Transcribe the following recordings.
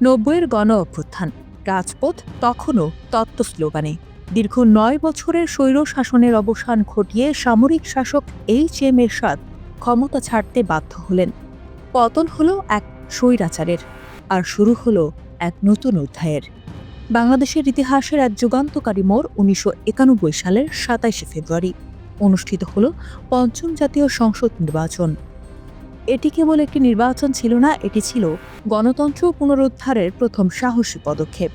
নব্বইয়ের গণ অভ্যুত্থান, রাজপথ তখনও তত্ত্ব স্লোগানে। দীর্ঘ ৯ বছরের স্বৈর শাসনের অবসান ঘটিয়ে সামরিক শাসক এইচ.এম. এরশাদ ক্ষমতা ছাড়তে বাধ্য হলেন। পতন হলো এক স্বৈরাচারের, আর শুরু হলো এক নতুন অধ্যায়ের। বাংলাদেশের ইতিহাসের এক যুগান্তকারী মোড় ১৯৯১ সালের ২৭শে ফেব্রুয়ারি অনুষ্ঠিত হল পঞ্চম জাতীয় সংসদ নির্বাচন। এটি কেবল একটি নির্বাচন ছিল না, এটি ছিল গণতন্ত্র পুনরুদ্ধারের প্রথম সাহসী পদক্ষেপ।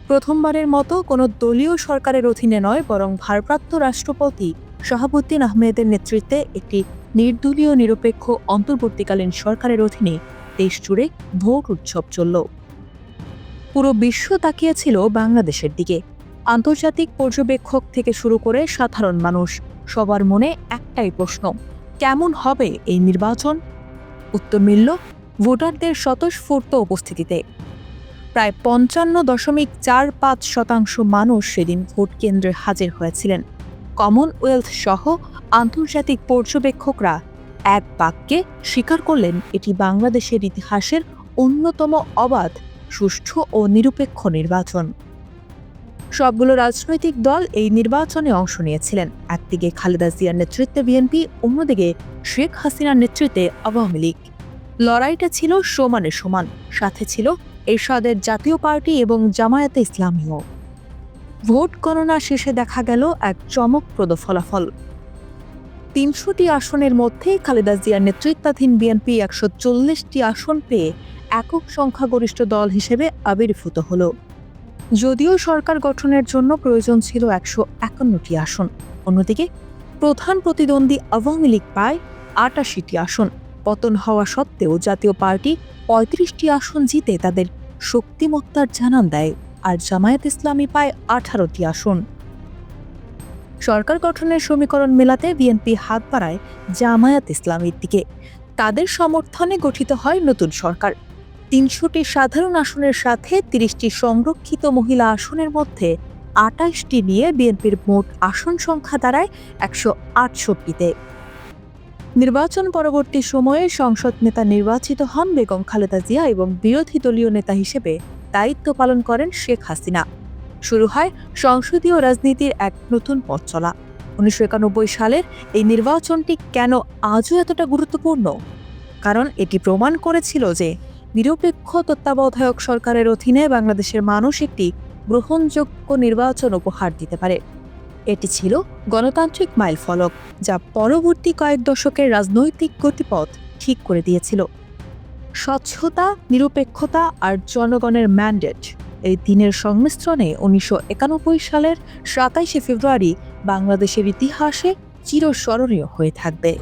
প্রথমবারের মতো কোনো দলীয় সরকারের অধীনে নয়, বরং ভারপ্রাপ্ত রাষ্ট্রপতি শাহাবুদ্দিন আহমেদের নেতৃত্বে একটি নির্দলীয় নিরপেক্ষ অন্তর্বর্তীকালীন সরকারের অধীনে দেশ জুড়ে ভোট উৎসব চলল। পুরো বিশ্ব তাকিয়েছিল বাংলাদেশের দিকে। আন্তর্জাতিক পর্যবেক্ষক থেকে শুরু করে সাধারণ মানুষ, সবার মনে একটাই প্রশ্ন: কেমন হবে এই নির্বাচন? উত্তর মিলল ভোটারদের স্বতঃস্ফূর্ত উপস্থিতিতে। প্রায় ৫৫.৪৫% মানুষ সেদিন ভোট কেন্দ্রে হাজির হয়েছিলেন। কমনওয়েলথ সহ আন্তর্জাতিক পর্যবেক্ষকরা এক বাক্যে স্বীকার করলেন, এটি বাংলাদেশের ইতিহাসের অন্যতম অবাধ, সুষ্ঠু ও নিরপেক্ষ নির্বাচন। সবগুলো রাজনৈতিক দল এই নির্বাচনে অংশ নিয়েছিলেন। একদিকে খালেদা জিয়ার নেতৃত্বে বিএনপি, অন্যদিকে শেখ হাসিনার নেতৃত্বে আওয়ামী লীগ। লড়াইটা ছিল সমানে সমান, সাথে ছিল এরশাদের জাতীয় পার্টি এবং জামায়াতে ইসলামীও। ভোট গণনা শেষে দেখা গেল এক চমকপ্রদ ফলাফল। ৩০০টি আসনের মধ্যে খালেদা জিয়ার নেতৃত্বাধীন বিএনপি ১৪০টি আসন পেয়ে একক সংখ্যাগরিষ্ঠ দল হিসেবে আবির্ভূত হল। যদিও সরকার গঠনের জন্য প্রয়োজন ছিল ১৫১টি আসন। অন্যদিকে প্রধান প্রতিদ্বন্দ্বী আওয়ামী লীগ পায় ৮৮টি আসন। পতন হওয়া সত্ত্বেও জাতীয় পার্টি ৩৫টি আসন জিতে তাদের শক্তিমত্তার জানান দেয়, আর জামায়াত ইসলামী পায় ১৮টি আসন। সরকার গঠনের সমীকরণ মেলাতে বিএনপি হাত বাড়ায় জামায়াত ইসলামীর দিকে। তাদের সমর্থনে গঠিত হয় নতুন সরকার। ৩০০টি সাধারণ আসনের সাথে ৩০টি সংরক্ষিত মহিলা আসনের মধ্যে ২৮টি নিয়ে বিএনপির মোট আসন সংখ্যা দাঁড়ায় ১৬৮তে। নির্বাচন পরবর্তী সময়ে সংসদ নেতা নির্বাচিত হন বেগম খালেদা জিয়া এবং বিরোধী দলীয় নেতা হিসেবে দায়িত্ব পালন করেন শেখ হাসিনা। শুরু হয় সংসদীয় রাজনীতির এক নতুন পথ চলা। ১৯৯১ সালের এই নির্বাচনটি কেন আজও এতটা গুরুত্বপূর্ণ? কারণ এটি প্রমাণ করেছিল যে নিরপেক্ষ তত্ত্বাবধায়ক সরকারের অধীনে বাংলাদেশের মানুষ একটি গ্রহণযোগ্য নির্বাচন উপহার দিতে পারে। এটি ছিল গণতান্ত্রিক মাইলফলক, যা পরবর্তী কয়েক দশকের রাজনৈতিক গতিপথ ঠিক করে দিয়েছিল। স্বচ্ছতা, নিরপেক্ষতা আর জনগণের ম্যান্ডেট, এই দিনের সংমিশ্রণে ১৯৯১ সালের ২৭শে ফেব্রুয়ারি বাংলাদেশের ইতিহাসে চিরস্মরণীয় হয়ে থাকবে।